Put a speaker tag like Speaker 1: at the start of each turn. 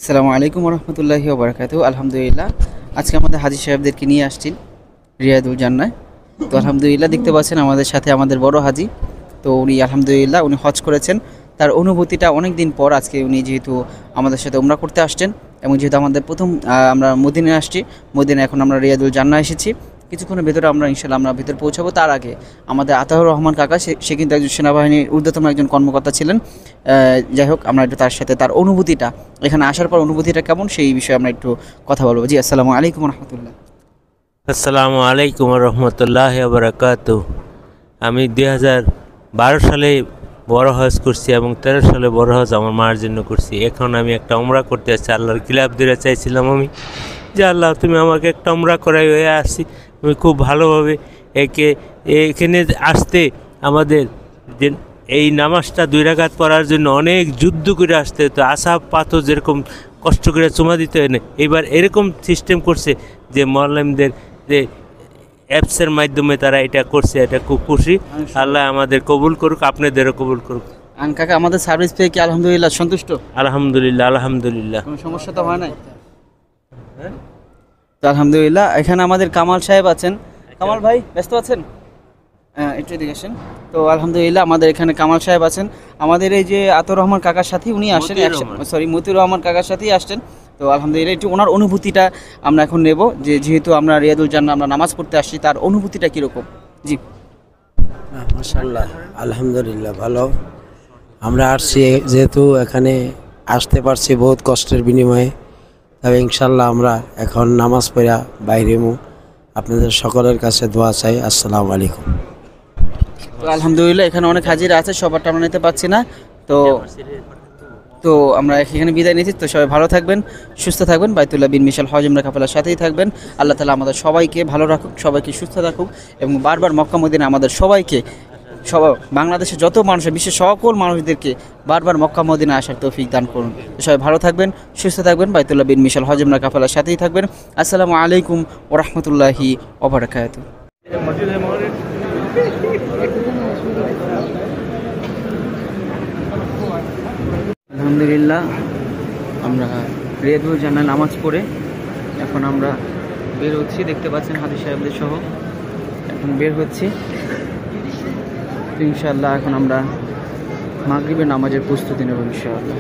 Speaker 1: আসসালামু আলাইকুম রহমতুল্লাহি ওবরাকাতু। আলহামদুলিল্লাহ, আজকে আমাদের হাজী সাহেবদেরকে নিয়ে আসছেন রিয়াদুল জান্নায়। তো আলহামদুলিল্লাহ দেখতে পাচ্ছেন আমাদের সাথে আমাদের বড় হাজী। তো উনি আলহামদুলিল্লাহ উনি হজ করেছেন। তার অনুভূতিটা অনেক দিন পর আজকে উনি যেহেতু আমাদের সাথে উমরা করতে আসছেন এবং যেহেতু আমাদের প্রথম আমরা মদিনায় আসছি, মদিনায় এখন আমরা রিয়াদুল জান্নাহ এসেছি। কিছুক্ষণের ভেতরে আমরা ইনশাল্লাহ আমরা ভিতরে পৌঁছাবো। তার আগে আমাদের আতাউর রহমান কাকা, সে কিন্তু একজন সেনাবাহিনীর ঊর্ধ্বতম একজন কর্মকর্তা ছিলেন। যাই হোক, আমরা একটু তার সাথে তার অনুভূতিটা, এখানে আসার পর অনুভূতিটা কেমন সেই বিষয়ে আমরা একটু কথা বলবো। জি, আসসালামু আলাইকুম রহমতুল্লাহ।
Speaker 2: আসসালামু আলাইকুম রহমতুল্লাহ বারাকাত। আমি 2012 সালে বড় হজ করছি এবং 13 সালে বড় হজ আমার মার জন্য করছি। এখন আমি একটা উমরা করতে আসছি। আল্লাহর খিলাফ দিতে চাইছিলাম আমি যে আল্লাহ তুমি আমাকে একটা উমরা করাই হয়ে আসছি। আমি খুব ভালোভাবে এখানে আসতে আমাদের যে এই নামাজটা 2 রাকাত পড়ার জন্য অনেক যুদ্ধ করে আসতে হতো। আসাব পাথর যেরকম কষ্ট করে চুমা দিতে হয় না, এবার এরকম সিস্টেম করছে যে মোয়াল্লিমদের যে অ্যাপসের মাধ্যমে তারা এটা করছে। এটা খুব খুশি। আল্লাহ আমাদের কবুল করুক, আপনাদেরও কবুল করুক।
Speaker 1: কাকা, আমাদের সার্ভিস পেয়ে কি আলহামদুলিল্লাহ সন্তুষ্ট?
Speaker 2: আলহামদুলিল্লাহ, আলহামদুলিল্লাহ,
Speaker 1: কোনো সমস্যা তো হয় নাই? তো আলহামদুলিল্লাহ, এখানে আমাদের কামাল সাহেব আছেন। কামাল ভাই ব্যস্ত আছেন? একটু এদিকে আসেন। তো আলহামদুলিল্লাহ আমাদের এখানে কামাল সাহেব আছেন। আমাদের এই যে আতর রহমান কাকার সাথে উনি আসেন, মতিউর রহমান কাকার সাথেই আসছেন। তো আলহামদুলিল্লাহ একটু ওনার অনুভূতিটা আমরা এখন নেব, যে যেহেতু আমরা রিয়াদুল জান্নাহ আমরা নামাজ পড়তে আসছি, তার অনুভূতিটা কীরকম। জি
Speaker 3: মাশাআল্লাহ, আলহামদুলিল্লাহ ভালো। আমরা আসছি যেহেতু এখানে আসতে পারছি বহুত কষ্টের বিনিময়ে, তবে ইনশাল্লাহ আমরা এখন নামাজ পড়া বাইরে আপনাদের সকলের কাছে দোয়া চাই। আসসালামু আলাইকুম।
Speaker 1: তো আলহামদুলিল্লাহ এখানে অনেক হাজিরা আছে, সবারটা আমরা নিতে পারছি না। তো তো আমরা এখানে বিদায় নিচ্ছি। তো সবাই ভালো থাকবেন, সুস্থ থাকবেন, বাইতুল্লাহ বিন মিশাল হজ উমরা কাফেলার সাথেই থাকবেন। আল্লাহ তাআলা আমাদের সবাইকে ভালো রাখুক, সবাইকে সুস্থ রাখুক এবং বারবার মক্কা মদিনা আমাদের সবাইকে, বাংলাদেশের যত মানুষ, বিশ্বের সকল মানুষদেরকে বারবার মক্কা মদিনা আসার তৌফিক দান করুন। সবাই ভালো থাকবেন, সুস্থ থাকবেন, বাইতুল্লাহ বিন মিশাল হজ উমরা কাফেলার সাথেই থাকবেন। আসসালামু আলাইকুম ওয়া রাহমাতুল্লাহি ওয়া বারাকাতুহু। আলহামদুলিল্লাহ আমরা রিয়াদুল জান্নাহ নামাজ পড়ে এখন আমরা বের হচ্ছি। দেখতে পাচ্ছেন হাজী সাহেবদের সহ এখন বের হচ্ছি। ইনশাআল্লাহ এখন আমরা মাগরিবের নামাজের প্রস্তুতি নেব ইনশাআল্লাহ।